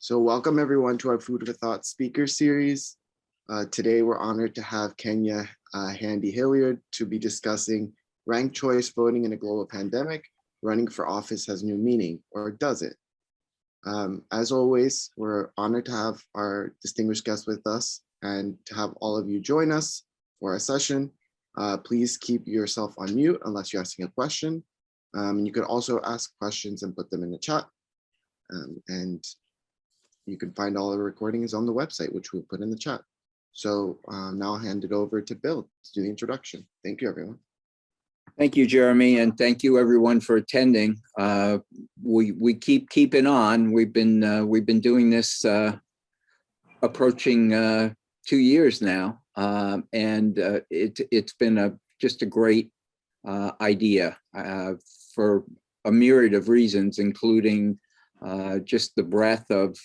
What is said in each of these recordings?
So welcome everyone to our Food for Thought speaker series. Today we're honored to have Kenya Handy-Hilliard to be discussing ranked choice voting in a global pandemic. Running for office has new meaning, or does it? As always, we're honored to have our distinguished guests with us and to have all of you join us for our session. Please keep yourself on mute unless you're asking a question. And you could also ask questions and put them in the chat. And you can find all the recordings on the website, which we'll put in the chat. So now I'll hand it over to Bill to do the introduction. Thank you, everyone. Thank you, Jeremy, and thank you everyone for attending. We keep keeping on. We've been doing this approaching 2 years now, and it's been just a great idea for a myriad of reasons, including just the breadth of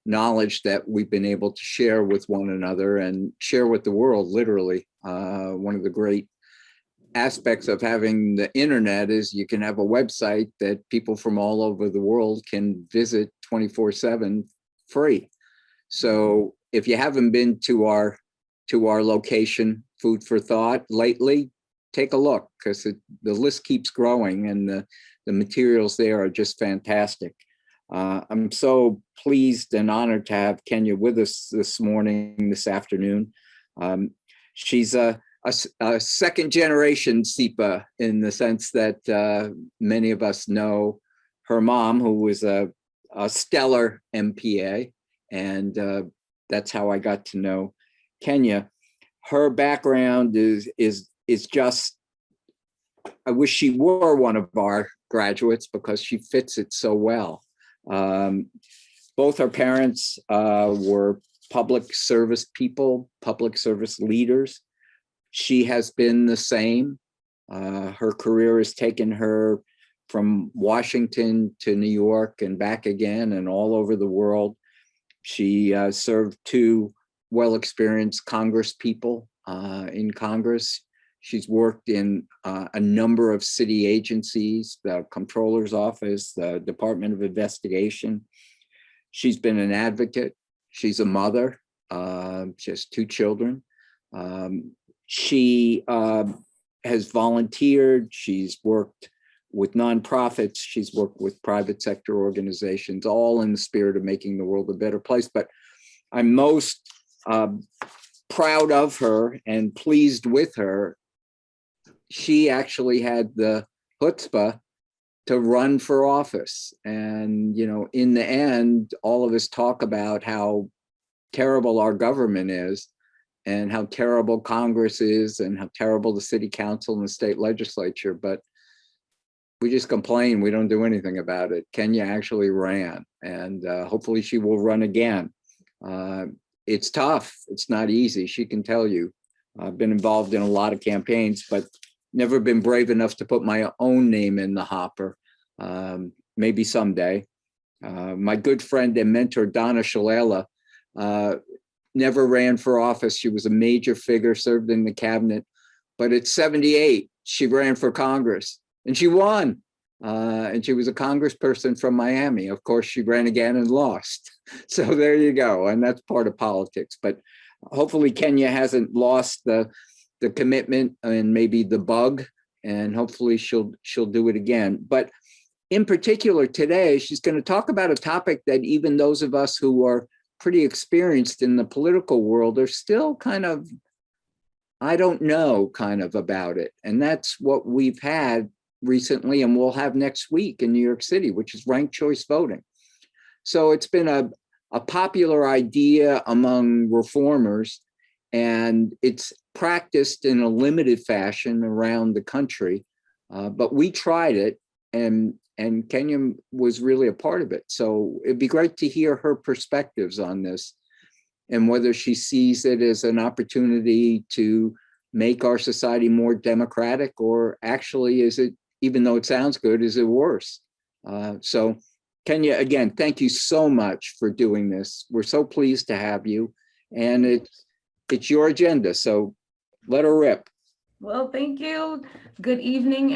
knowledge that we've been able to share with one another and share with the world, literally. One of the great aspects of having the internet is you can have a website that people from all over the world can visit 24/7 free. So if you haven't been to our location, Food for Thought, lately, take a look, because the list keeps growing and the materials there are just fantastic. I'm so pleased and honored to have Kenya with us this afternoon. She's a second generation SEPA in the sense that many of us know her mom, who was a stellar MPA, and that's how I got to know Kenya. Her background is just, I wish she were one of our graduates because she fits it so well. Both her parents were public service people, public service leaders. She has been the same. Her career has taken her from Washington to New York and back again and all over the world. She served two well-experienced Congress people in Congress. She's worked in a number of city agencies, the Comptroller's Office, the Department of Investigation. She's been an advocate. She's a mother. She has two children. She has volunteered. She's worked with nonprofits. She's worked with private sector organizations, all in the spirit of making the world a better place. But I'm most proud of her and pleased with her. She actually had the chutzpah to run for office. And, you know, in the end, all of us talk about how terrible our government is and how terrible Congress is and how terrible the city council and the state legislature, but we just complain. We don't do anything about it. Kenya actually ran, and hopefully she will run again. It's tough. It's not easy. She can tell you. I've been involved in a lot of campaigns, but never been brave enough to put my own name in the hopper. Maybe someday. My good friend and mentor, Donna Shalala, never ran for office. She was a major figure, served in the cabinet, but at 78, she ran for Congress and she won. And she was a congressperson from Miami. Of course, she ran again and lost. So there you go. And that's part of politics. But hopefully Kenya hasn't lost the commitment and maybe the bug, and hopefully she'll do it again. But in particular today, she's going to talk about a topic that even those of us who are pretty experienced in the political world are still kind of, I don't know, kind of about it. And that's what we've had recently and we'll have next week in New York City, which is ranked choice voting. So it's been a popular idea among reformers, and it's practiced in a limited fashion around the country. But we tried it, and Kenya was really a part of it. So it'd be great to hear her perspectives on this and whether she sees it as an opportunity to make our society more democratic, or actually is it, even though it sounds good, is it worse? So Kenya, again, thank you so much for doing this. We're so pleased to have you, and it's your agenda, so let her rip. Well, thank you. Good evening,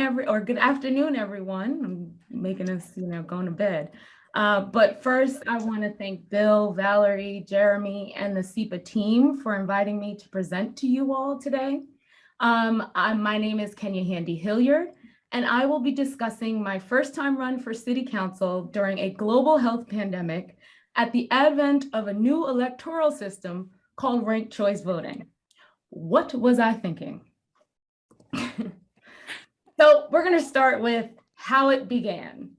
good afternoon, everyone. I'm making us, going to bed. But first, I want to thank Bill, Valerie, Jeremy, and the SEPA team for inviting me to present to you all today. My name is Kenya Handy-Hilliard, and I will be discussing my first time run for City Council during a global health pandemic at the advent of a new electoral system called ranked choice voting. What was I thinking? So we're going to start with how it began.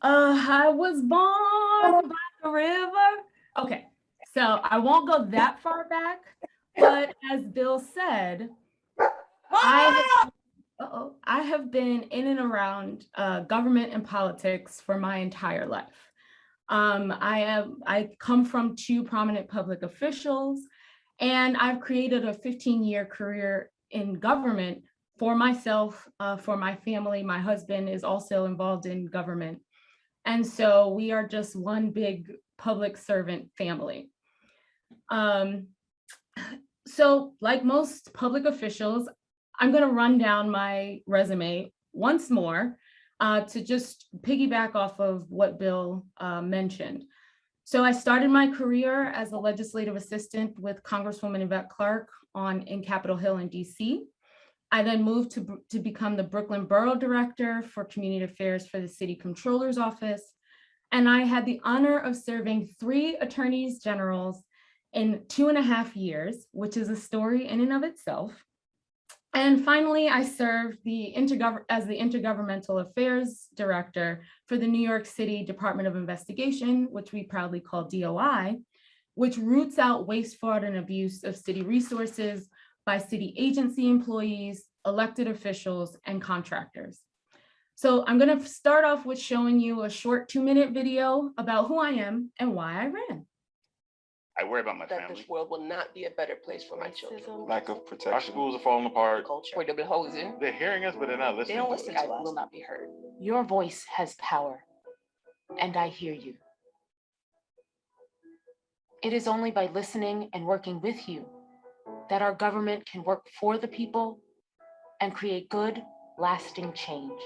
I was born by the river. Okay, so I won't go that far back, but as Bill said, I have been in and around government and politics for my entire life. I come from two prominent public officials, and I've created a 15-year career in government for myself, for my family. My husband is also involved in government. And so we are just one big public servant family. So like most public officials, I'm going to run down my resume once more to just piggyback off of what Bill mentioned. So I started my career as a legislative assistant with Congresswoman Yvette Clarke in Capitol Hill in DC. I then moved to become the Brooklyn Borough Director for Community Affairs for the City Comptroller's Office. And I had the honor of serving 3 attorneys generals in 2.5 years, which is a story in and of itself. And finally, I served as the Intergovernmental Affairs Director for the New York City Department of Investigation, which we proudly call DOI, which roots out waste, fraud, and abuse of city resources by city agency employees, elected officials, and contractors. So I'm going to start off with showing you a short 2-minute video about who I am and why I ran. I worry about my that family. this world will not be a better place for my children. Lack of protection. Our schools are falling apart. Culture. Where they've been hosing. They're hearing us, but they're not They listening. don't listen to us. Will not be heard. Your voice has power, and I hear you. It is only by listening and working with you that our government can work for the people and create good, lasting change.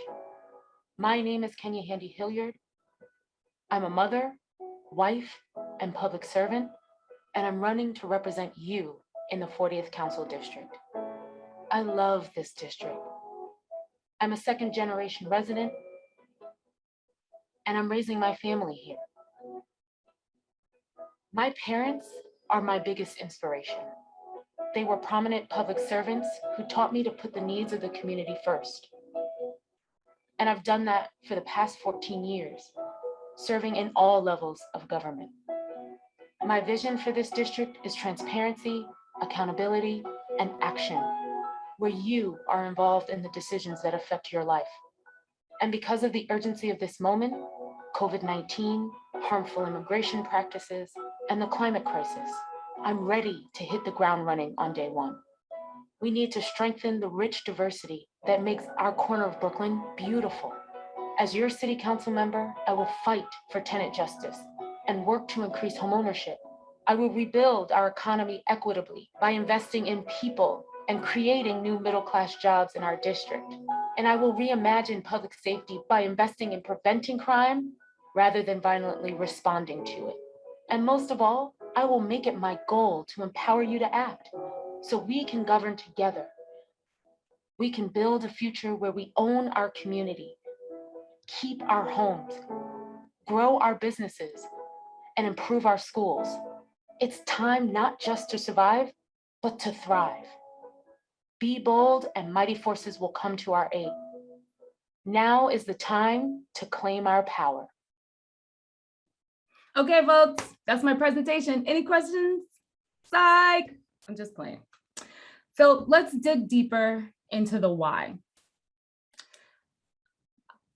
My name is Kenya Handy-Hilliard. I'm a mother, wife, and public servant, and I'm running to represent you in the 40th Council District. I love this district. I'm a second-generation resident, and I'm raising my family here. My parents are my biggest inspiration. They were prominent public servants who taught me to put the needs of the community first. And I've done that for the past 14 years, serving in all levels of government. My vision for this district is transparency, accountability, and action, where you are involved in the decisions that affect your life. And because of the urgency of this moment, COVID-19, harmful immigration practices, and the climate crisis, I'm ready to hit the ground running on day one. We need to strengthen the rich diversity that makes our corner of Brooklyn beautiful. As your city council member, I will fight for tenant justice and work to increase homeownership. I will rebuild our economy equitably by investing in people and creating new middle-class jobs in our district. And I will reimagine public safety by investing in preventing crime rather than violently responding to it. And most of all, I will make it my goal to empower you to act so we can govern together. We can build a future where we own our community, keep our homes, grow our businesses, and improve our schools. It's time not just to survive, but to thrive. Be bold and mighty forces will come to our aid. Now is the time to claim our power. Okay, folks, that's my presentation. Any questions? Psych! I'm just playing. So let's dig deeper into the why.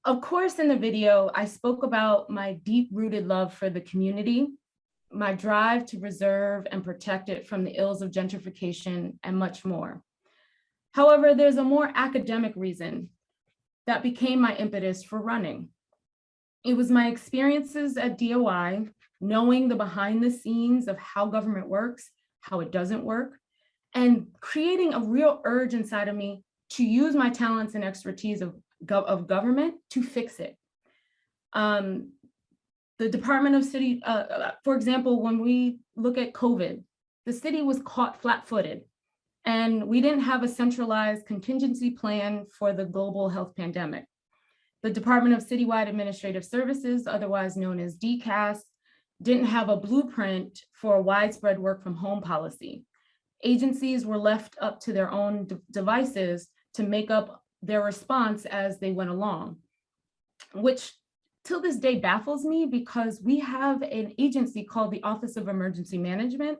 Of course, in the video, I spoke about my deep-rooted love for the community, my drive to preserve and protect it from the ills of gentrification, and much more. However, there's a more academic reason that became my impetus for running. It was my experiences at DOI, knowing the behind the scenes of how government works, how it doesn't work, and creating a real urge inside of me to use my talents and expertise of government to fix it. The Department of City, for example, when we look at COVID, the city was caught flat-footed, and we didn't have a centralized contingency plan for the global health pandemic. The Department of Citywide Administrative Services, otherwise known as DCAS, didn't have a blueprint for a widespread work from home policy. Agencies were left up to their own devices to make up their response as they went along, which till this day baffles me, because we have an agency called the Office of Emergency Management,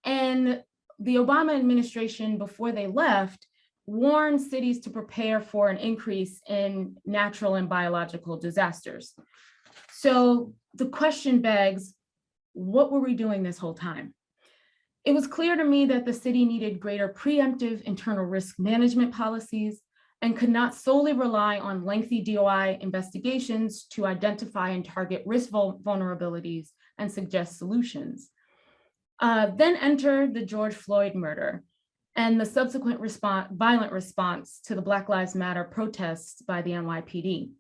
and the Obama administration, before they left, warned cities to prepare for an increase in natural and biological disasters. So the question begs, what were we doing this whole time? It was clear to me that the city needed greater preemptive internal risk management policies and could not solely rely on lengthy DOI investigations to identify and target risk vulnerabilities and suggest solutions. Then enter the George Floyd murder and the subsequent violent response to the Black Lives Matter protests by the NYPD.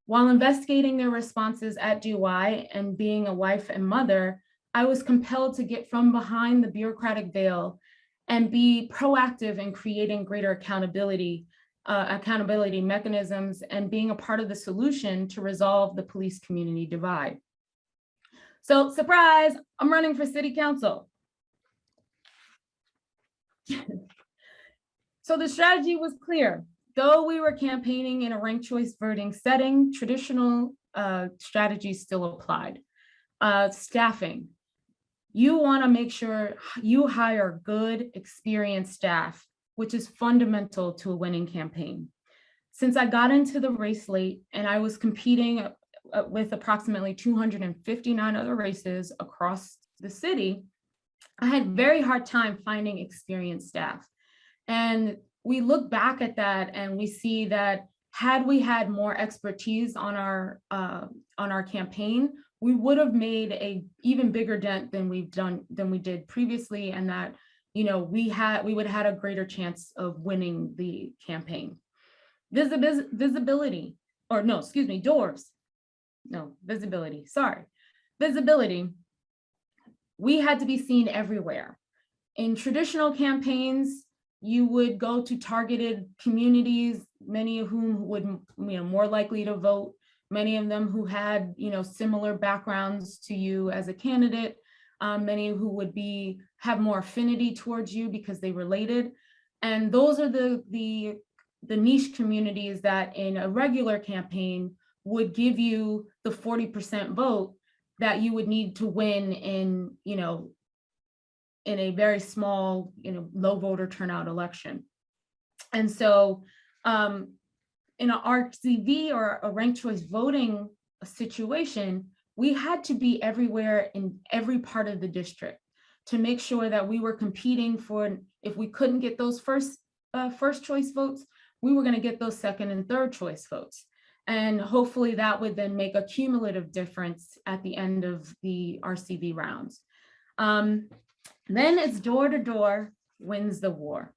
While investigating their responses at DUI and being a wife and mother, I was compelled to get from behind the bureaucratic veil and be proactive in creating greater accountability mechanisms and being a part of the solution to resolve the police community divide. So surprise, I'm running for city council. So the strategy was clear. Though we were campaigning in a ranked choice voting setting, traditional strategies still applied. Staffing. You want to make sure you hire good, experienced staff, which is fundamental to a winning campaign. Since I got into the race late and I was competing with approximately 259 other races across the city, I had a very hard time finding experienced staff. And we look back at that and we see that had we had more expertise on our campaign, we would have made a even bigger dent than we did previously, and that we would have had a greater chance of winning the campaign. Visibility. We had to be seen everywhere. In traditional campaigns, you would go to targeted communities, many of whom would more likely to vote, many of them who had similar backgrounds to you as a candidate, many who would have more affinity towards you because they related. And those are the niche communities that in a regular campaign would give you the 40% vote that you would need to win in a very small, low voter turnout election. And so in an RCV or a ranked choice voting situation, we had to be everywhere in every part of the district to make sure that we were competing for, if we couldn't get those first choice votes, we were going to get those second and third choice votes. And hopefully that would then make a cumulative difference at the end of the RCV rounds. Then it's door to door wins the war.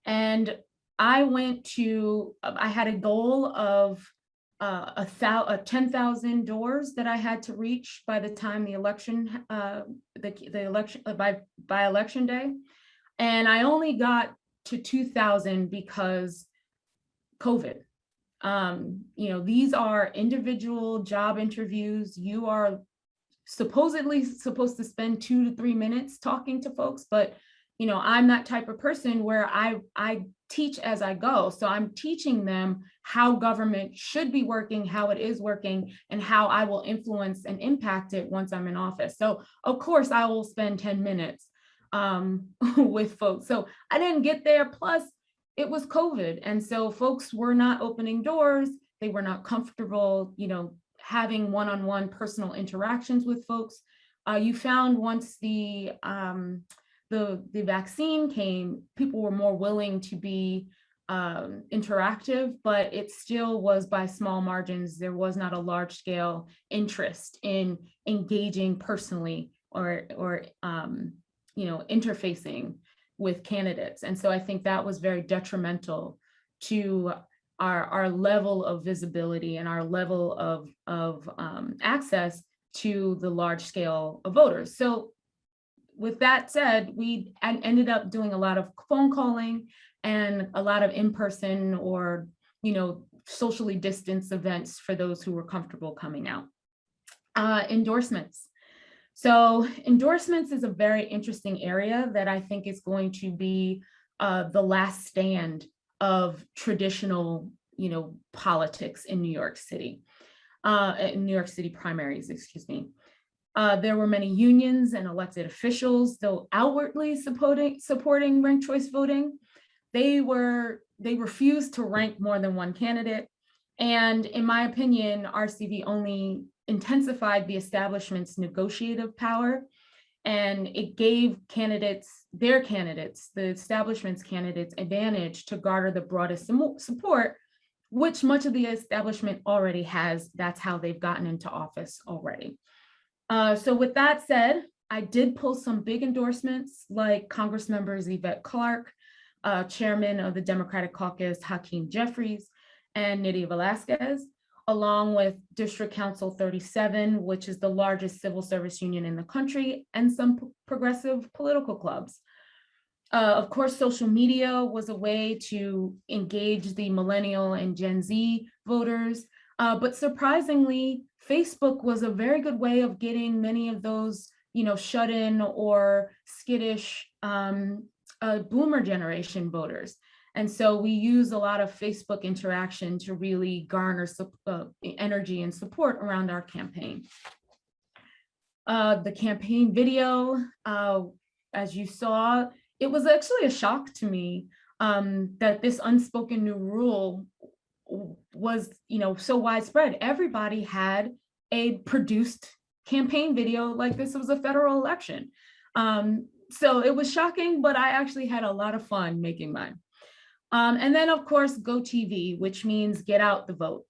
And I had a goal of 10,000 doors that I had to reach by the time the election, by election day. And I only got to 2,000 because COVID. These are individual job interviews. You are supposedly supposed to spend 2 to 3 minutes talking to folks, but I'm that type of person where I teach as I go. So I'm teaching them how government should be working, how it is working, and how I will influence and impact it once I'm in office. So of course I will spend 10 minutes with folks. So I didn't get there. Plus it was COVID. And so folks were not opening doors. They were not comfortable, having one-on-one personal interactions with folks. You found once the vaccine came, people were more willing to be interactive, but it still was by small margins. There was not a large scale interest in engaging personally or interfacing with candidates. And so I think that was very detrimental to our level of visibility and our level of access to the large scale of voters. So with that said, we ended up doing a lot of phone calling and a lot of in-person or, socially distanced events for those who were comfortable coming out. Endorsements. So endorsements is a very interesting area that I think is going to be the last stand of traditional, politics in New York City, primaries, excuse me. There were many unions and elected officials, though outwardly supporting ranked choice voting. They refused to rank more than one candidate. And in my opinion, RCV only intensified the establishment's negotiative power, and it gave their candidates, the establishment's candidates, advantage to garner the broadest support, which much of the establishment already has. That's how they've gotten into office already. So with that said, I did pull some big endorsements like Congress members Yvette Clarke, Chairman of the Democratic Caucus Hakeem Jeffries, and Nydia Velasquez, along with District Council 37, which is the largest civil service union in the country, and some progressive political clubs. Of course, social media was a way to engage the millennial and Gen Z voters, but surprisingly, Facebook was a very good way of getting many of those, shut-in or skittish boomer generation voters. And so we use a lot of Facebook interaction to really garner energy and support around our campaign. The campaign video, as you saw, it was actually a shock to me that this unspoken new rule was, so widespread. Everybody had a produced campaign video like this was a federal election. So it was shocking, but I actually had a lot of fun making mine. And then of course, GoTV, which means get out the vote.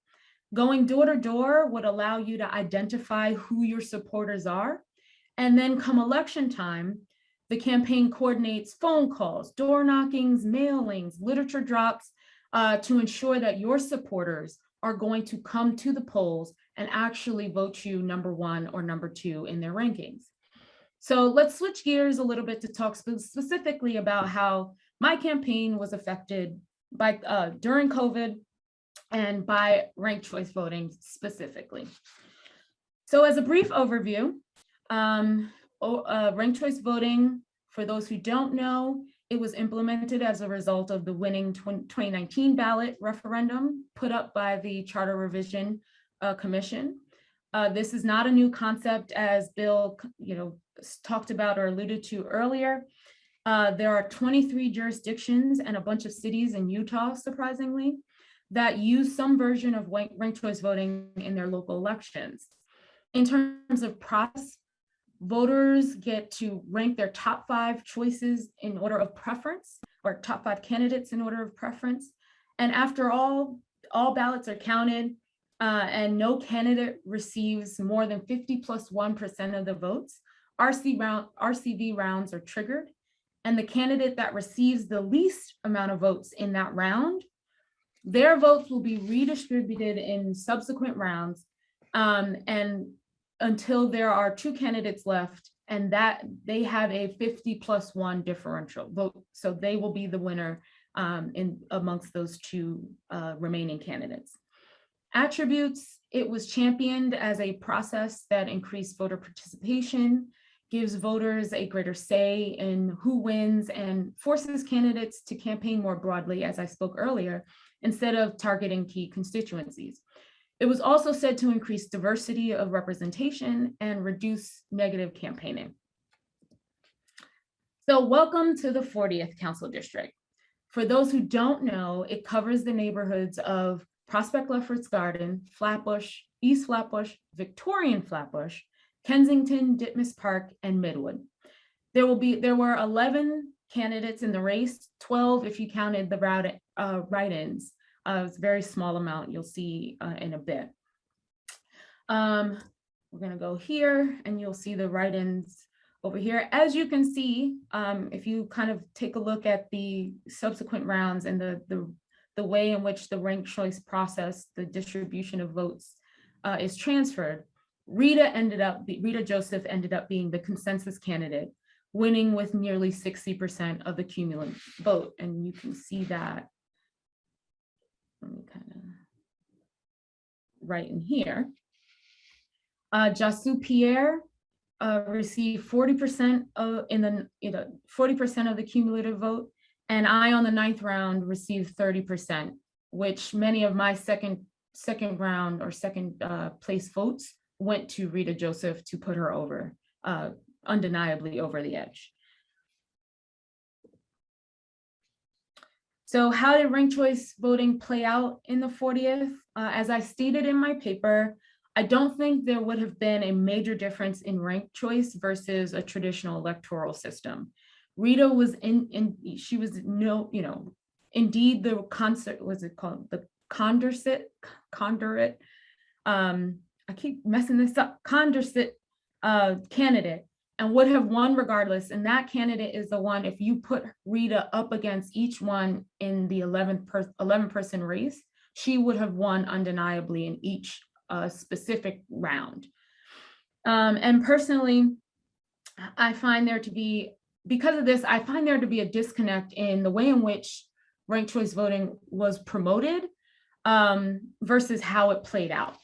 Going door to door would allow you to identify who your supporters are. And then come election time, the campaign coordinates phone calls, door knockings, mailings, literature drops to ensure that your supporters are going to come to the polls and actually vote you number one or number two in their rankings. So let's switch gears a little bit to talk specifically about how my campaign was affected by during COVID and by ranked choice voting specifically. So as a brief overview, ranked choice voting, for those who don't know, it was implemented as a result of the winning 2019 ballot referendum put up by the Charter Revision Commission. This is not a new concept, as Bill talked about or alluded to earlier. There are 23 jurisdictions and a bunch of cities in Utah, surprisingly, that use some version of ranked choice voting in their local elections. In terms of process, voters get to rank their top 5 choices in order of preference, or top 5 candidates in order of preference. And after all ballots are counted and no candidate receives more than 50+1% of the votes, RCV rounds are triggered. And the candidate that receives the least amount of votes in that round, their votes will be redistributed in subsequent rounds and until there are 2 candidates left, and that they have a 50+1 differential vote. So they will be the winner amongst those 2 remaining candidates. Attributes, it was championed as a process that increased voter participation, gives voters a greater say in who wins, and forces candidates to campaign more broadly, as I spoke earlier, instead of targeting key constituencies. It was also said to increase diversity of representation and reduce negative campaigning. So welcome to the 40th Council District. For those who don't know, it covers the neighborhoods of Prospect Lefferts Garden, Flatbush, East Flatbush, Victorian Flatbush, Kensington, Ditmas Park, and Midwood. There were 11 candidates in the race, 12 if you counted the write-ins. It's a very small amount, you'll see in a bit. We're gonna go here and you'll see the write-ins over here. As you can see, if you kind of take a look at the subsequent rounds and the way in which the ranked choice process, the distribution of votes is transferred, Rita Joseph ended up being the consensus candidate, winning with nearly 60% of the cumulative vote. And you can see that, let me kind of right in here. Jasu Pierre received 40% of 40% of the cumulative vote, and I on the 9th round received 30%, which many of my second round or second place votes went to Rita Joseph to put her over, undeniably over the edge. So how did ranked choice voting play out in the 40th? As I stated in my paper, I don't think there would have been a major difference in ranked choice versus a traditional electoral system. Rita was indeed the concert, was it called? The conduit, I keep messing this up, condorcet candidate, and would have won regardless. And that candidate is the one, if you put Rita up against each one in the 11-person race, she would have won undeniably in each specific round. And personally, I find there to be, because of this, I find there to be a disconnect in the way in which ranked choice voting was promoted versus how it played out.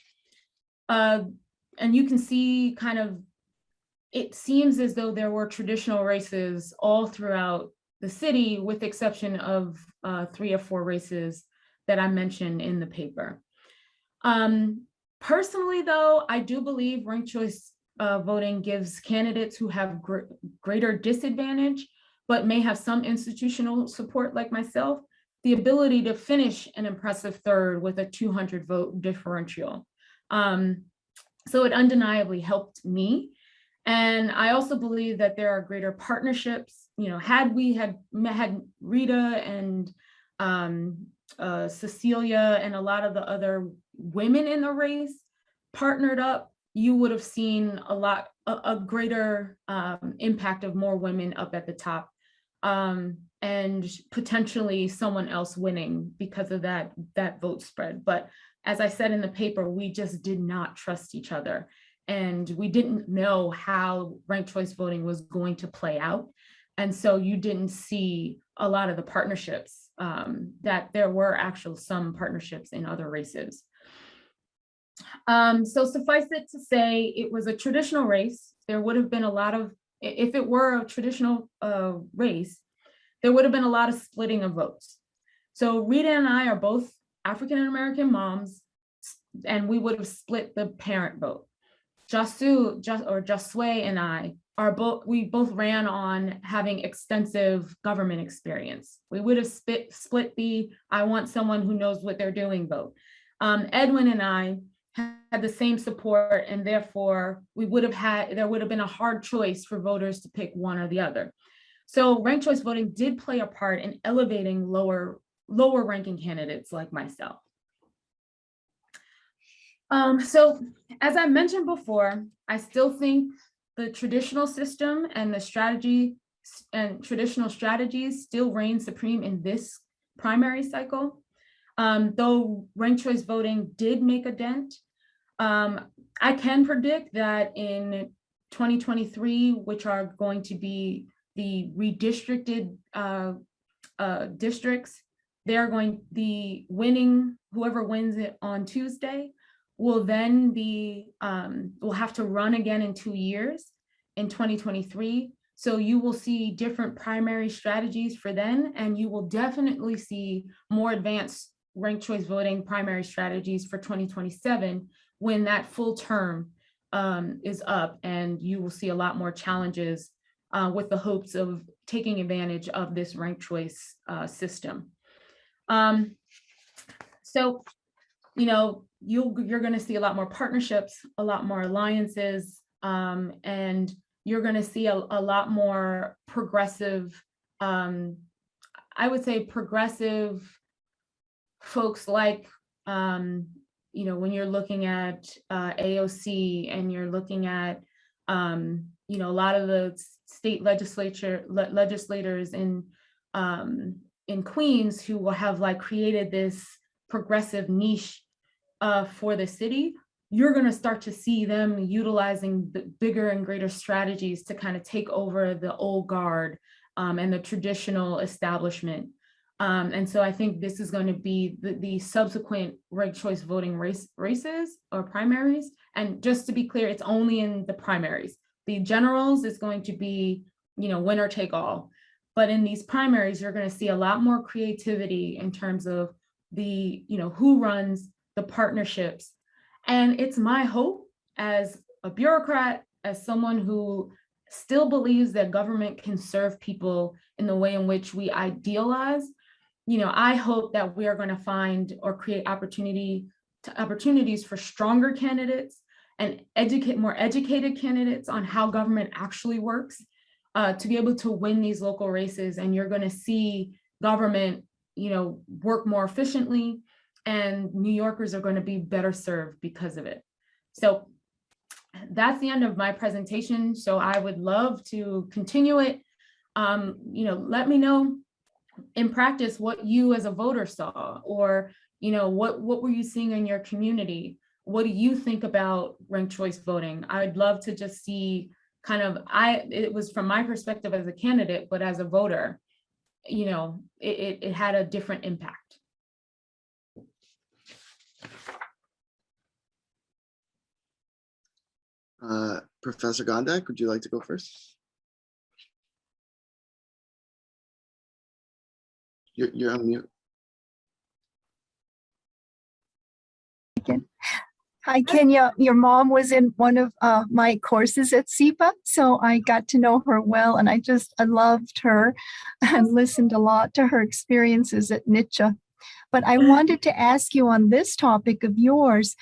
And you can see kind of, it seems as though there were traditional races all throughout the city, with the exception of 3 or 4 races that I mentioned in the paper. Personally, though, I do believe ranked choice voting gives candidates who have greater disadvantage, but may have some institutional support like myself, the ability to finish an impressive third with a 200 vote differential. So it undeniably helped me. And I also believe that there are greater partnerships. You know, had Rita and Cecilia and a lot of the other women in the race partnered up, you would have seen a greater impact of more women up at the top, and potentially someone else winning because of that vote spread. But as I said in the paper, we just did not trust each other, and we didn't know how ranked choice voting was going to play out. And so you didn't see a lot of the partnerships, that there were actually some partnerships in other races. So suffice it to say, it was a traditional race. There would have been a lot of, if it were a traditional race, there would have been a lot of splitting of votes. So Rita and I are both African-American moms, and we would have split the parent vote. Josue and I we both ran on having extensive government experience. We would have split the I want someone who knows what they're doing vote. Edwin and I had the same support, and therefore there would have been a hard choice for voters to pick one or the other. So ranked choice voting did play a part in elevating lower ranking candidates like myself. So as I mentioned before, I still think the traditional system and traditional strategies still reign supreme in this primary cycle. Though ranked choice voting did make a dent, I can predict that in 2023, which are going to be the redistricted districts, whoever wins it on Tuesday will then will have to run again in 2 years in 2023. So you will see different primary strategies for then, and you will definitely see more advanced ranked choice voting primary strategies for 2027 when that full term is up, and you will see a lot more challenges with the hopes of taking advantage of this ranked choice system. So, you know, you're going to see a lot more partnerships, a lot more alliances, and you're going to see a lot more progressive, I would say progressive folks like, you know, when you're looking at AOC, and you're looking at, you know, a lot of the state legislators in Queens who will have like created this progressive niche for the city. you're going to start to see them utilizing the bigger and greater strategies to kind of take over the old guard and the traditional establishment. And so I think this is going to be the subsequent ranked choice voting races or primaries. And just to be clear, it's only in the primaries. The generals is going to be, winner take all. But in these primaries, you're going to see a lot more creativity in terms of the, who runs the partnerships. And it's my hope as a bureaucrat, as someone who still believes that government can serve people in the way in which we idealize. I hope that we are going to find or create opportunities for stronger candidates and more educated candidates on how government actually works to be able to win these local races. And you're going to see government, work more efficiently, and New Yorkers are going to be better served because of it. So that's the end of my presentation. So I would love to continue it. Let me know in practice what you as a voter saw, or what were you seeing in your community? What do you think about ranked choice voting? I'd love to just see it was from my perspective as a candidate, but as a voter, it had a different impact. Professor Gondak, would you like to go first? You're on mute. Hi, Kenya. Your mom was in one of my courses at SEPA, so I got to know her well, and I loved her and listened a lot to her experiences at NYCHA. But I wanted to ask you on this topic of yours,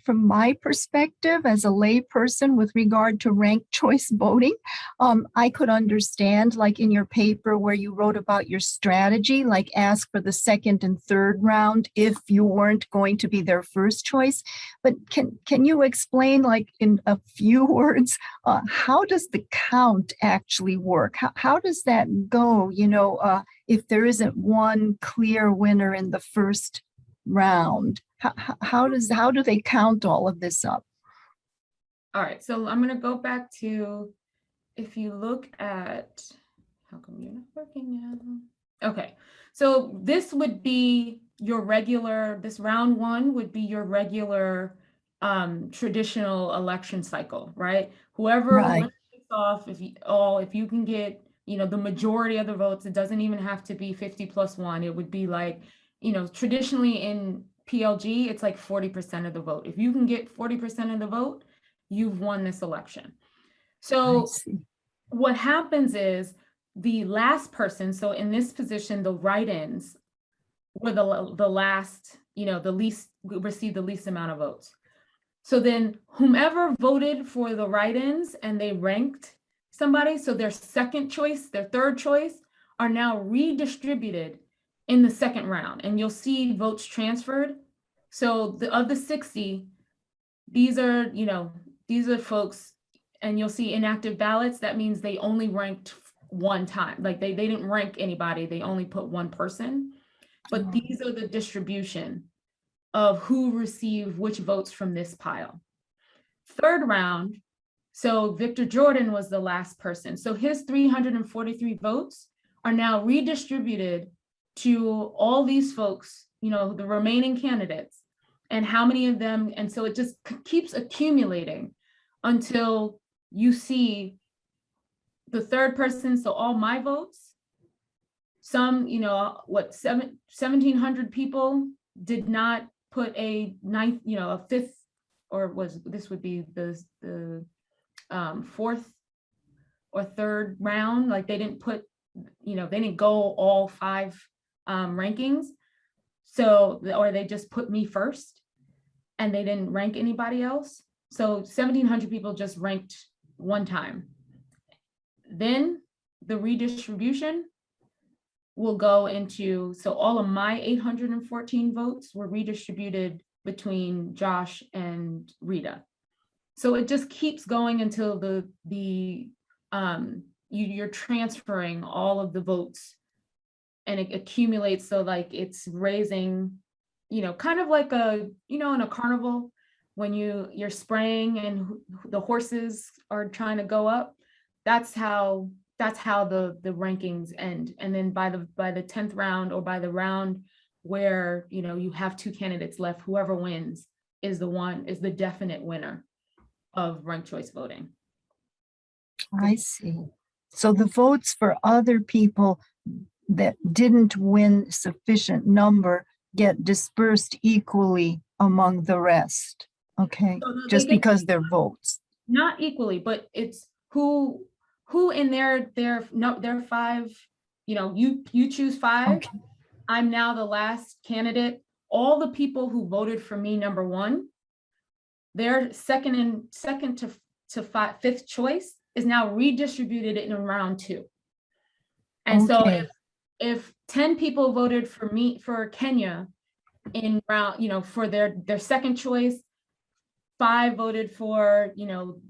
from my perspective as a layperson with regard to ranked choice voting, I could understand, like in your paper where you wrote about your strategy, like ask for the second and third round if you weren't going to be their first choice. But can you explain, like in a few words, how does the count actually work? How does that go, if there isn't one clear winner in the first round? How do they count all of this up? All right, so I'm going to go back to, if you look at, how come you're not working now? Okay, so this would be your regular, this round one would be your regular traditional election cycle, right? Whoever takes off, if you can get, the majority of the votes, it doesn't even have to be 50+1. It would be like, traditionally in PLG, it's like 40% of the vote. If you can get 40% of the vote, you've won this election. So what happens is the last person, so in this position, the write-ins were the last, the least, received the least amount of votes. So then whomever voted for the write-ins and they ranked somebody, so their second choice, their third choice, are now redistributed in the second round, and you'll see votes transferred. So of the 60, these are folks, and you'll see inactive ballots. That means they only ranked one time. Like they didn't rank anybody. They only put one person. But these are the distribution of who received which votes from this pile. Third round, so Victor Jordan was the last person. So his 343 votes are now redistributed to all these folks, the remaining candidates, and how many of them, and so it just keeps accumulating until you see the third person. So all my votes, some, 1,700 people did not put a ninth, a fifth, or this would be the fourth or third round, like they didn't put, they didn't go all 5 rankings. So, or they just put me first and they didn't rank anybody else. So 1,700 people just ranked one time. Then the redistribution will go into, so all of my 814 votes were redistributed between Josh and Rita. So it just keeps going until you're transferring all of the votes, and it accumulates. So like it's raising, kind of like in a carnival, when you're spraying and the horses are trying to go up, that's how the rankings end. And then by the 10th round, or by the round where you have 2 candidates left, whoever wins is the definite winner of ranked choice voting. I see. So the votes for other people that didn't win sufficient number get dispersed equally among the rest. Okay, So just they get- because they're votes. Not equally, but it's who in their 5, you choose 5. Okay. I'm now the last candidate. All the people who voted for me number 1, their second to 5th choice is now redistributed in round 2. And so Okay. if 10 people voted for Kenya in round, for their second choice, 5 voted for,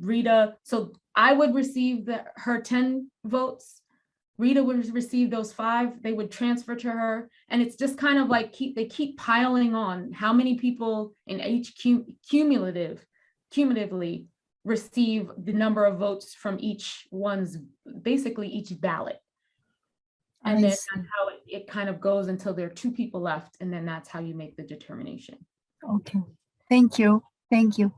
Rita. So I would receive her 10 votes. Rita would receive those 5. They would transfer to her. And it's just kind of like they keep piling on how many people in each cumulatively receive the number of votes from basically each ballot. And I then see. that's how it kind of goes until there are 2 people left. And then that's how you make the determination. Okay. Thank you. Thank you.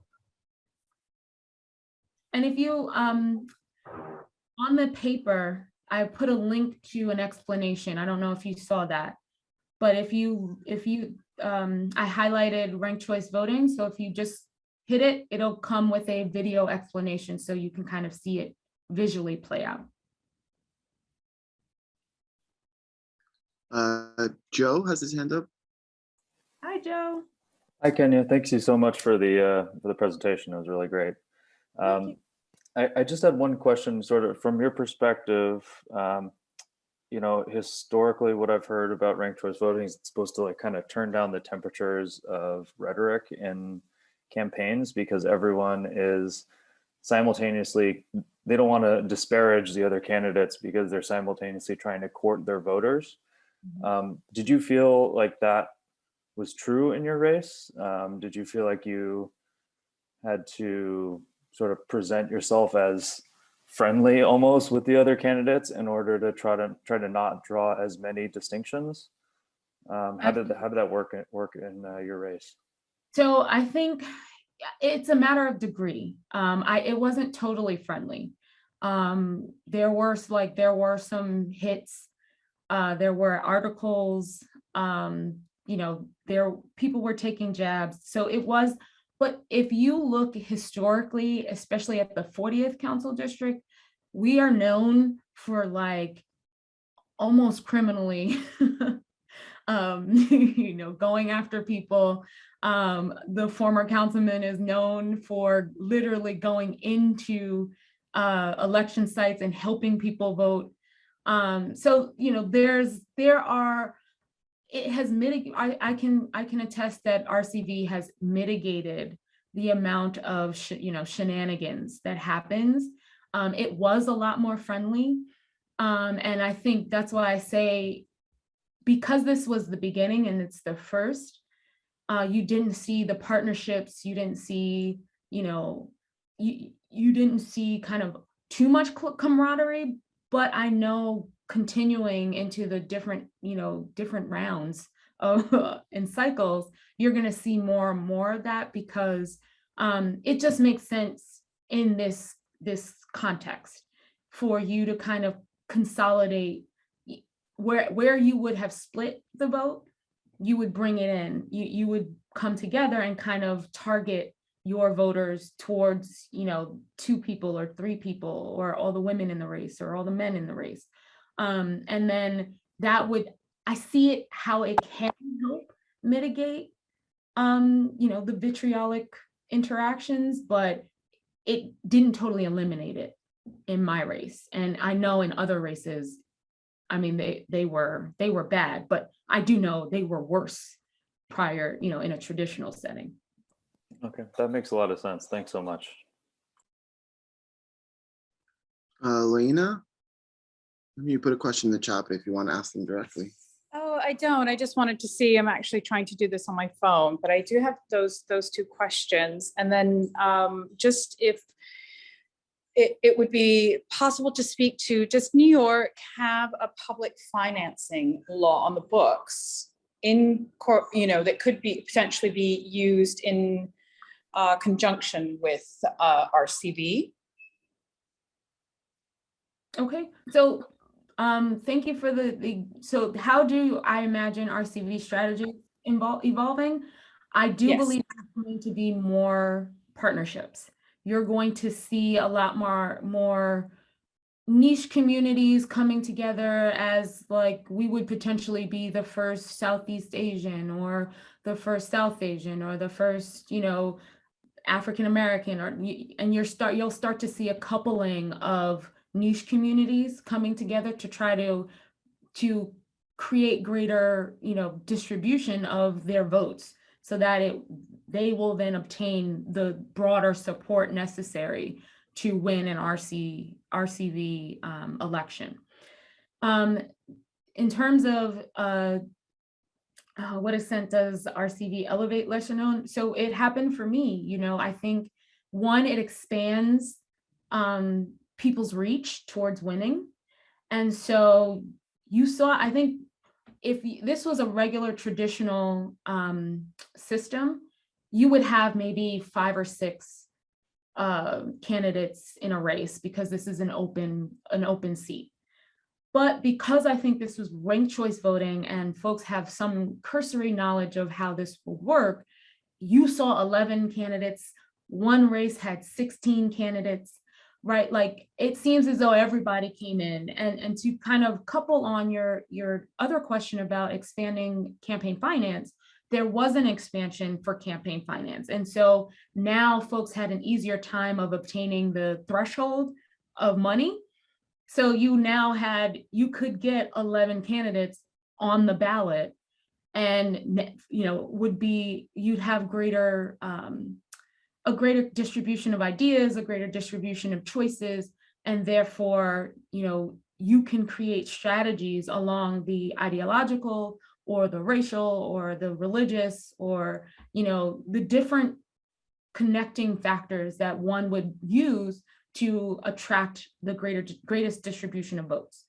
And if you, on the paper, I put a link to an explanation. I don't know if you saw that, but if you, I highlighted ranked choice voting. So if you just hit it, it'll come with a video explanation so you can kind of see it visually play out. Joe has his hand up. Hi, Joe. Hi, Kenya. Thanks you so much for the presentation. It was really great. Thank you. I just had one question, sort of from your perspective. Historically, what I've heard about ranked choice voting is it's supposed to kind of turn down the temperatures of rhetoric in campaigns, because everyone is simultaneously, they don't want to disparage the other candidates because they're simultaneously trying to court their voters. Did you feel like that was true in your race? Did you feel like you had to sort of present yourself as friendly almost with the other candidates in order to try to not draw as many distinctions? How did that work in your race? So I think it's a matter of degree. It wasn't totally friendly. There were some hits. There were articles. People were taking jabs. So it was. But if you look historically, especially at the 40th Council District, we are known for almost criminally, going after people. The former councilman is known for literally going into election sites and helping people vote. It has mitigated. I can attest that RCV has mitigated the amount of shenanigans that happens. It was a lot more friendly, and I think that's why I say, because this was the beginning and it's the first, you didn't see the partnerships. You didn't see you didn't see kind of too much camaraderie. But I know continuing into the different rounds and cycles, you're going to see more and more of that, because it just makes sense in this context for you to kind of consolidate where you would have split the vote. You would bring it in. You would come together and kind of target your voters towards 2 people or 3 people, or all the women in the race or all the men in the race. And then I see it how it can help mitigate the vitriolic interactions, but it didn't totally eliminate it in my race. And I know in other races, I mean, they were bad, but I do know they were worse prior, in a traditional setting. Okay, that makes a lot of sense. Thanks so much. Lena, you put a question in the chat, but if you want to ask them directly. Oh, I don't. I just wanted to see, I'm actually trying to do this on my phone, but I do have those two questions. And then just if it would be possible to speak to, does New York have a public financing law on the books in court, that could be potentially be used in conjunction with RCV? Okay, so thank you for so how do I imagine RCV strategy evolving? I do Yes. believe there's going to be more partnerships. You're going to see a lot more niche communities coming together, as like we would potentially be the first Southeast Asian or the first South Asian or the first, African American, and you'll start to see a coupling of niche communities coming together to try to create greater, distribution of their votes, so that they will then obtain the broader support necessary to win an RCV election. In terms of what extent does RCV elevate lesser known? So it happened for me. I think one, it expands people's reach towards winning. And so you saw, I think if this was a regular traditional system, you would have maybe 5 or 6 candidates in a race, because this is an open seat. But because I think this was ranked choice voting and folks have some cursory knowledge of how this will work, you saw 11 candidates. One race had 16 candidates, right? Like, it seems as though everybody came in. And to kind of couple on your other question about expanding campaign finance, there was an expansion for campaign finance. And so now folks had an easier time of obtaining the threshold of money. So you could get 11 candidates on the ballot, and you'd have a greater distribution of ideas, a greater distribution of choices, and therefore, you can create strategies along the ideological or the racial or the religious or, the different connecting factors that one would use to attract the greatest distribution of votes.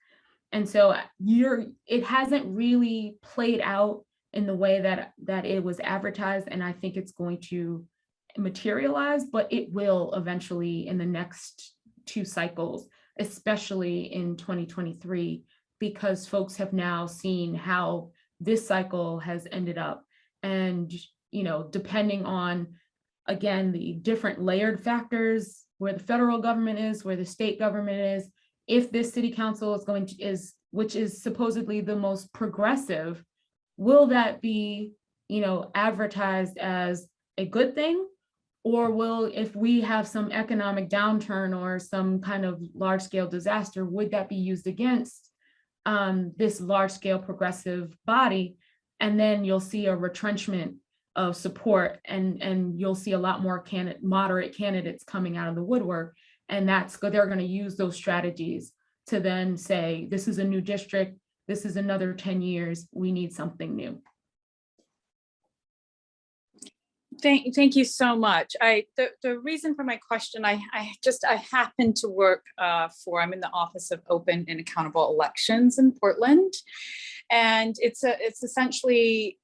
And so it hasn't really played out in the way that it was advertised, and I think it's going to materialize, but it will eventually in the next 2 cycles, especially in 2023, because folks have now seen how this cycle has ended up. And, depending on, again, the different layered factors, where the federal government is, where the state government is, if this city council which is supposedly the most progressive, will that be, advertised as a good thing? Or if we have some economic downturn or some kind of large scale disaster, would that be used against this large scale progressive body? And then you'll see a retrenchment of support, and you'll see a lot more moderate candidates coming out of the woodwork. And they're going to use those strategies to then say, this is a new district, this is another 10 years, we need something new. Thank you so much. The reason for my question, I happen to work I'm in the Office of Open and Accountable Elections in Portland, and it's essentially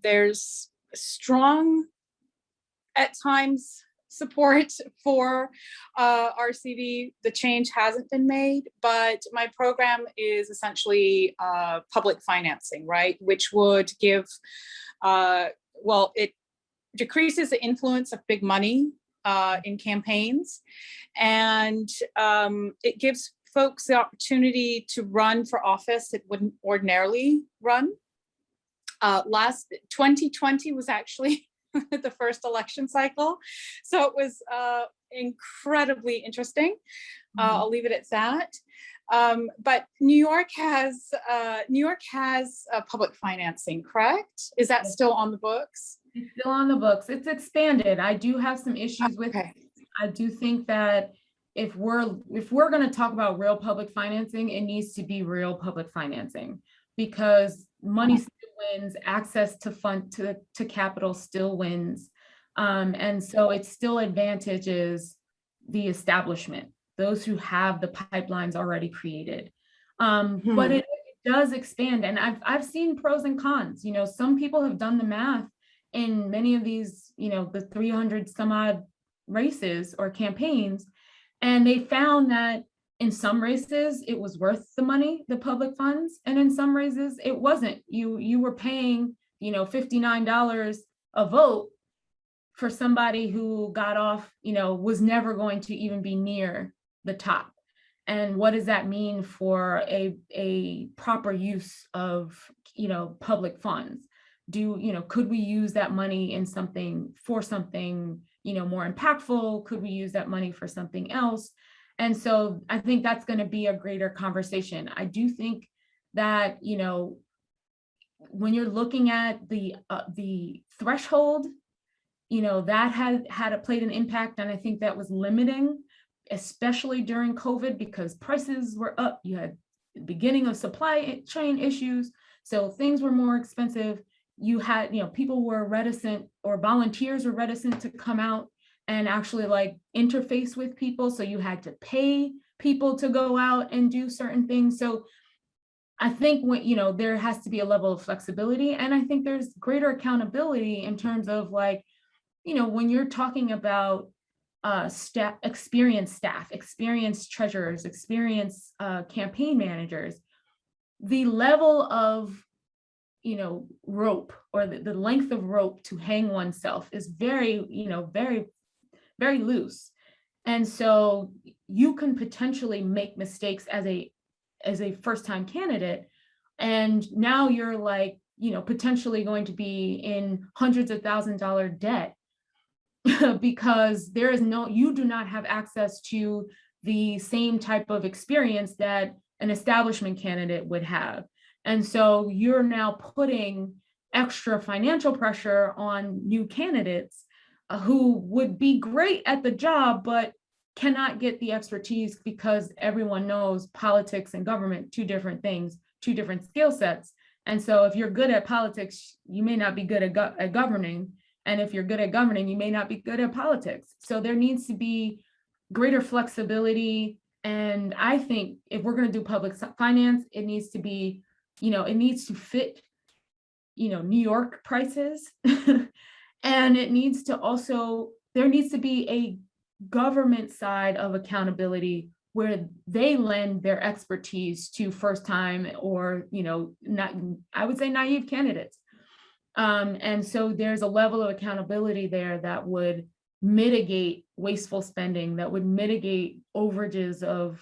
there's strong at times support for RCV. The change hasn't been made, but my program is essentially public financing, right? Which would give, it decreases the influence of big money in campaigns, and it gives folks the opportunity to run for office that wouldn't ordinarily run. 2020 was actually the first election cycle, so it was incredibly interesting. I'll leave it at that. But New York has public financing, correct? Is that still on the books? It's still on the books. It's expanded. I do have some issues with it. I do think that if we're going to talk about real public financing, it needs to be real public financing, because money still wins, access to to capital still wins. And so it still advantages the establishment, those who have the pipelines already created. But it does expand, and I've seen pros and cons. You know, some people have done the math in many of these, you know, the 300 some odd races or campaigns, and they found that in some races it was worth the money, the public funds, and in some races it wasn't. You were paying, you know, $59 a vote for somebody who got off, you know, was never going to even be near the top. And what does that mean for a proper use of, you know, public funds? Could we use that money in something, for something, you know, more impactful? Could we use that money for something else? And so I think that's going to be a greater conversation. I do think that, you know, when you're looking at the threshold, you know, that played an impact, and I think that was limiting, especially during COVID, because prices were up. You had the beginning of supply chain issues, so things were more expensive. You had, you know, people were reticent, or volunteers were reticent to come out and actually like interface with people. So you had to pay people to go out and do certain things. So I think when, you know, there has to be a level of flexibility, and I think there's greater accountability in terms of like, you know, when you're talking about experienced treasurers, experienced campaign managers, the level of, you know, rope, or the length of rope to hang oneself is very, you know, very, very loose. And so you can potentially make mistakes as a first-time candidate, and now you're like, you know, potentially going to be in hundreds of $1,000s debt because you do not have access to the same type of experience that an establishment candidate would have. And so you're now putting extra financial pressure on new candidates who would be great at the job, but cannot get the expertise, because everyone knows politics and government, two different things, two different skill sets. And so if you're good at politics, you may not be good at governing. And if you're good at governing, you may not be good at politics. So there needs to be greater flexibility. And I think if we're going to do public finance, it needs to be, you know, it needs to fit, you know, New York prices. And it needs to also, there needs to be a government side of accountability where they lend their expertise to first time, or, you know, not, I would say naive candidates. And so there's a level of accountability there that would mitigate wasteful spending, that would mitigate overages of,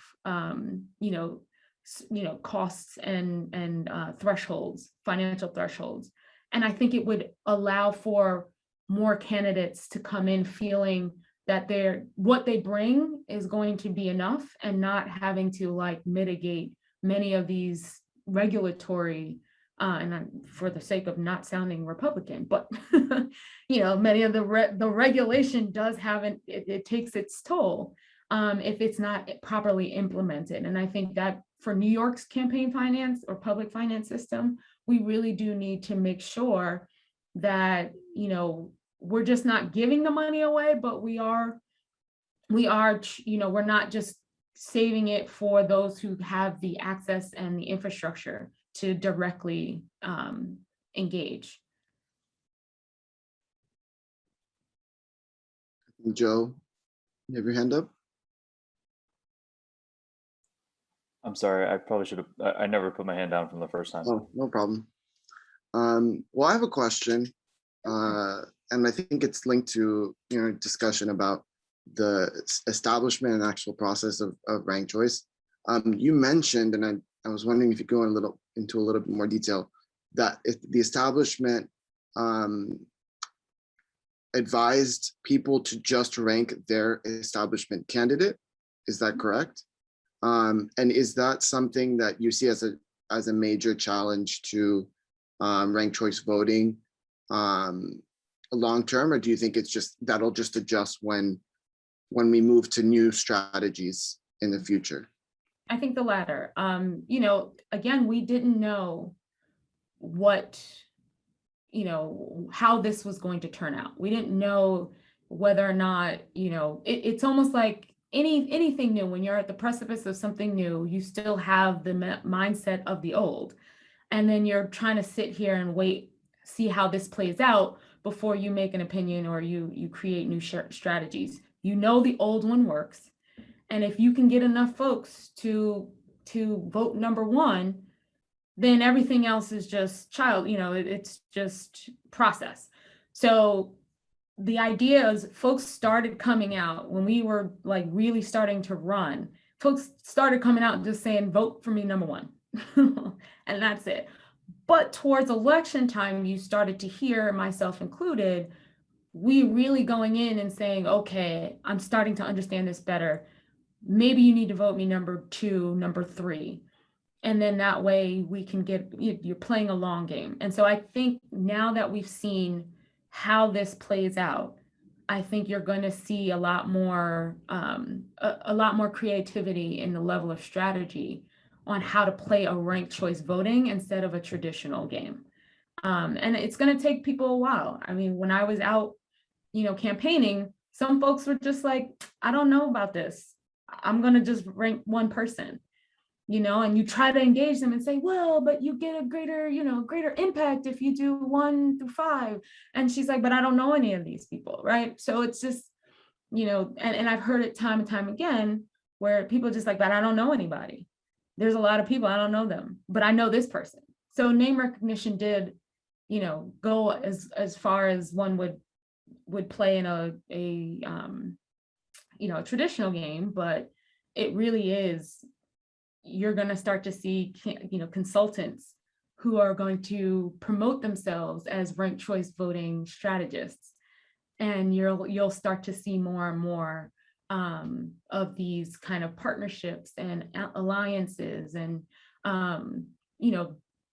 costs and thresholds, financial thresholds. And I think it would allow for more candidates to come in feeling that what they bring is going to be enough, and not having to like mitigate many of these regulatory, for the sake of not sounding Republican, but you know, many of the regulation does have it takes its toll if it's not properly implemented. And I think that for New York's campaign finance or public finance system, we really do need to make sure that, you know, we're just not giving the money away, but we are, you know, we're not just saving it for those who have the access and the infrastructure to directly engage. Joe, you have your hand up? I'm sorry, I probably should have, I never put my hand down from the first time. Oh, no problem. Well, I have a question, and I think it's linked to, you know, discussion about the establishment and actual process of ranked choice. You mentioned, and I was wondering if you could go into a little bit more detail, that if the establishment advised people to just rank their establishment candidate. Is that correct? And is that something that you see as a major challenge to ranked choice voting long term, or do you think it's just that'll just adjust when we move to new strategies in the future? I think the latter. You know, again, we didn't know what, how this was going to turn out. We didn't know whether or not, it's almost like anything new. When you're at the precipice of something new, you still have the mindset of the old. And then you're trying to sit here and wait, see how this plays out before you make an opinion or you create new strategies. The old one works. And if you can get enough folks to vote number one, then everything else is just it's just process. So the idea is folks started coming out when we were like really starting to run. Folks started coming out and just saying, vote for me number one. And that's it. But towards election time, you started to hear, myself included, we really going in and saying, okay, I'm starting to understand this better. Maybe you need to vote me number two, number three. And then that way we can you're playing a long game. And so I think now that we've seen how this plays out, I think you're going to see a lot more creativity in the level of strategy on how to play a ranked choice voting instead of a traditional game. And it's going to take people a while. I mean, when I was out, campaigning, some folks were just like, I don't know about this. I'm going to just rank one person, and you try to engage them and say, well, but you get a greater impact if you do 1 through 5. And she's like, but I don't know any of these people. Right. So it's just, and I've heard it time and time again, where people are just like, but I don't know anybody. There's a lot of people, I don't know them, but I know this person. So name recognition did, go as far as one would play in a traditional game, but it really is, you're going to start to see, consultants who are going to promote themselves as ranked choice voting strategists. And you'll start to see more and more of these kind of partnerships and alliances and,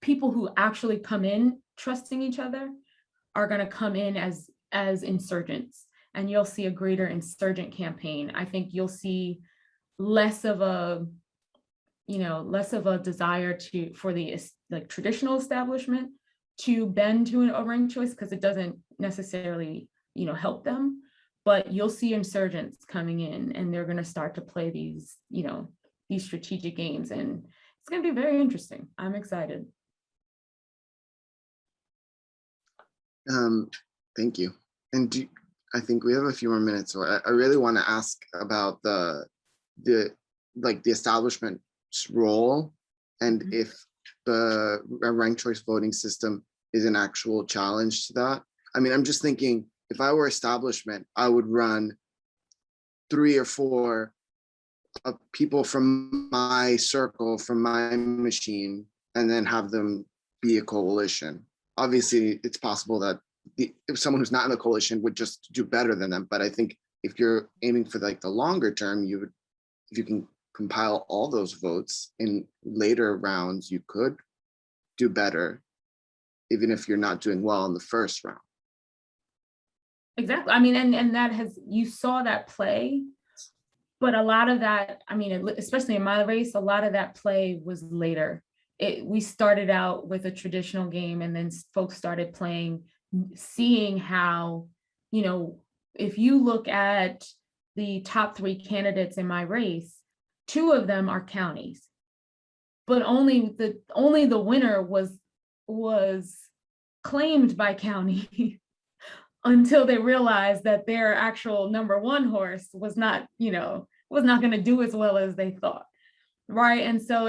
people who actually come in trusting each other are going to come in as insurgents, and you'll see a greater insurgent campaign. I think you'll see less of a desire for the traditional establishment to bend to a ranked choice, because it doesn't necessarily, help them. But you'll see insurgents coming in, and they're going to start to play these strategic games, and it's going to be very interesting. I'm excited. Thank you. And I think we have a few more minutes, so I really want to ask about the establishment's role, and if the ranked choice voting system is an actual challenge to that. I mean, I'm just thinking, if I were establishment, I would run 3 or 4 people from my circle, from my machine, and then have them be a coalition. Obviously, it's possible that if someone who's not in the coalition would just do better than them. But I think if you're aiming for the longer term, if you can compile all those votes in later rounds, you could do better, even if you're not doing well in the first round. Exactly. I mean, and you saw that play, but a lot of that, I mean, especially in my race, a lot of that play was later. We started out with a traditional game, and then folks started playing, seeing how, if you look at the top 3 candidates in my race, 2 of them are counties, but only the winner was claimed by county until they realized that their actual number 1 horse was not going to do as well as they thought, right? And so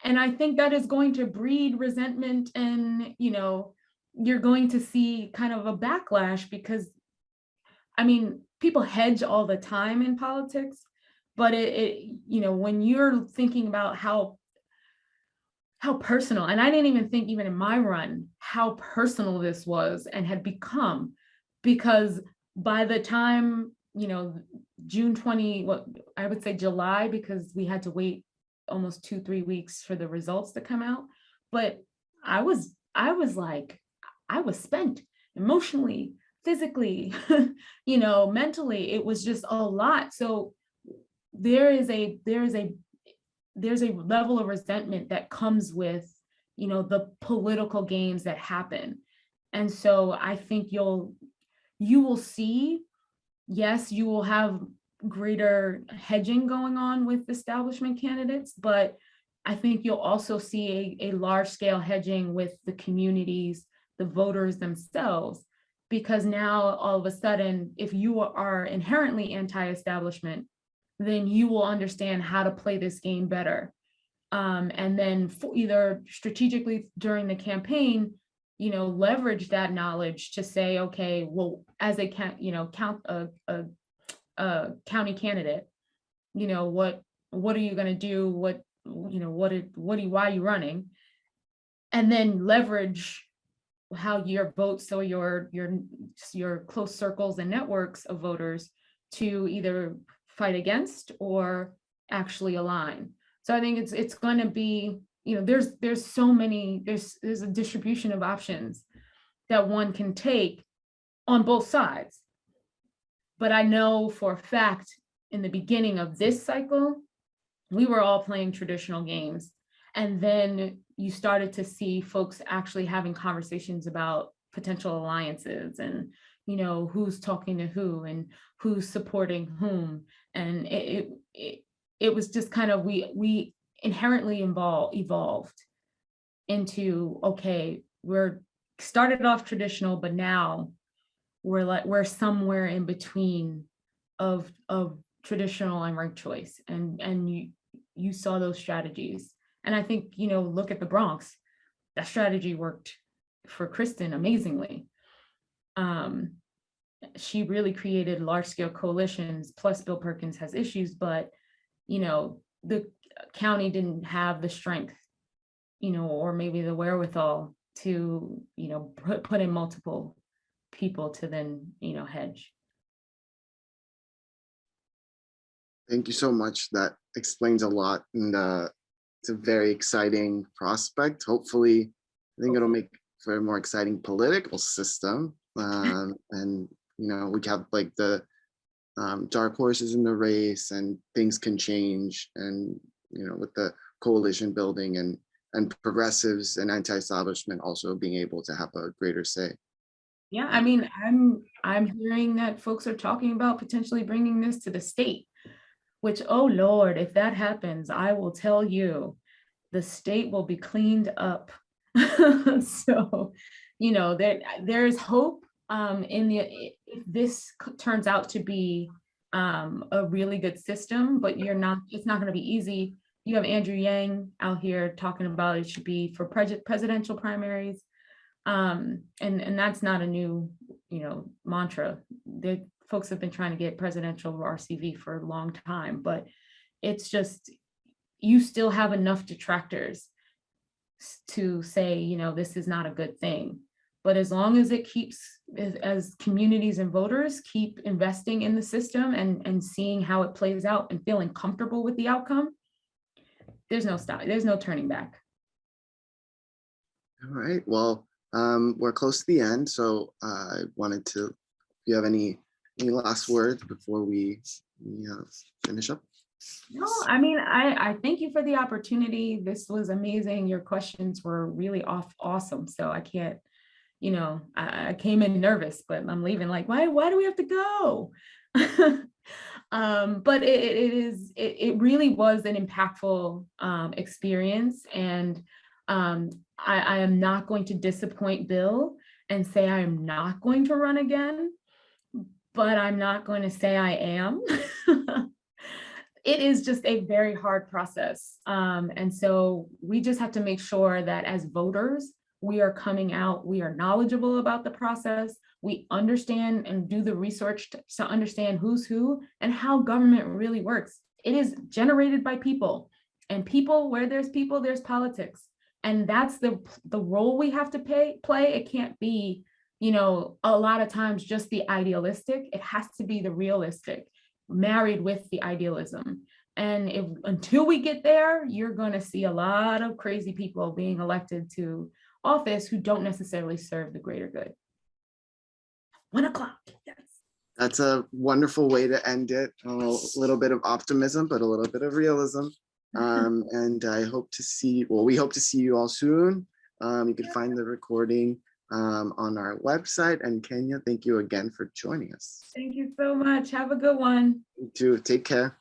and I think that is going to breed resentment, and you're going to see kind of a backlash, because I mean, people hedge all the time in politics, but when you're thinking about how personal, and I didn't even think, even in my run, how personal this was and had become, because by the time, June 20, I would say July, because we had to wait almost 2-3 weeks for the results to come out. But I was spent emotionally, physically, mentally. It was just a lot. So there's a level of resentment that comes with, the political games that happen. And so I think you will see, yes, you will have greater hedging going on with establishment candidates, but I think you'll also see a large scale hedging with the communities, the voters themselves, because now all of a sudden, if you are inherently anti-establishment, then you will understand how to play this game better. And then either strategically during the campaign, leverage that knowledge to say, okay, well, as a county candidate, what are you going to do? Why are you running? And then leverage how your votes, so your close circles and networks of voters to either fight against or actually align. So I think it's going to be, there's so many, there's a distribution of options that one can take on both sides. But I know for a fact in the beginning of this cycle, we were all playing traditional games. And then you started to see folks actually having conversations about potential alliances and, who's talking to who and who's supporting whom. And it was just kind of, we inherently evolved into, okay, we're started off traditional, but now we're somewhere in between of traditional and ranked choice. And you saw those strategies. And I think, look at the Bronx, that strategy worked for Kristen amazingly. She really created large scale coalitions, plus Bill Perkins has issues, but, the county didn't have the strength, or maybe the wherewithal to, put in multiple people to then, hedge. Thank you so much. That explains a lot, and it's a very exciting prospect. Hopefully, I think it'll make for a more exciting political system, and we have like the dark horses in the race, and things can change, and with the coalition building and progressives and anti-establishment also being able to have a greater say. Yeah, I mean, I'm hearing that folks are talking about potentially bringing this to the state, which, oh Lord, if that happens, I will tell you, the state will be cleaned up. So, there is hope if this turns out to be a really good system, but it's not going to be easy. You have Andrew Yang out here talking about it should be for presidential primaries. And that's not a new, mantra. The folks have been trying to get presidential RCV for a long time, but it's just, you still have enough detractors to say, this is not a good thing. But as long as it keeps, as communities and voters keep investing in the system and seeing how it plays out and feeling comfortable with the outcome, there's no stop, there's no turning back. All right, well, we're close to the end, so I wanted to, if you have any last words before we finish up? No, I mean, I thank you for the opportunity. This was amazing. Your questions were really awesome. So I can't, I came in nervous, but I'm leaving like, why do we have to go? But it really was an impactful experience. And I am not going to disappoint Bill and say I am not going to run again, but I'm not going to say I am. It is just a very hard process. And so we just have to make sure that as voters, we are coming out, we are knowledgeable about the process, we understand and do the research to understand who's who and how government really works. It is generated by people, and people, where there's people, there's politics. And that's the role we have to play. It can't be, a lot of times just the idealistic. It has to be the realistic, married with the idealism. And until we get there, you're going to see a lot of crazy people being elected to office who don't necessarily serve the greater good. 1 o'clock, yes. That's a wonderful way to end it. A little bit of optimism, but a little bit of realism. And I hope to see, we hope to see you all soon. You can find the recording on our website. And Kenya, thank you again for joining us. Thank you so much. Have a good one. You too. Take care.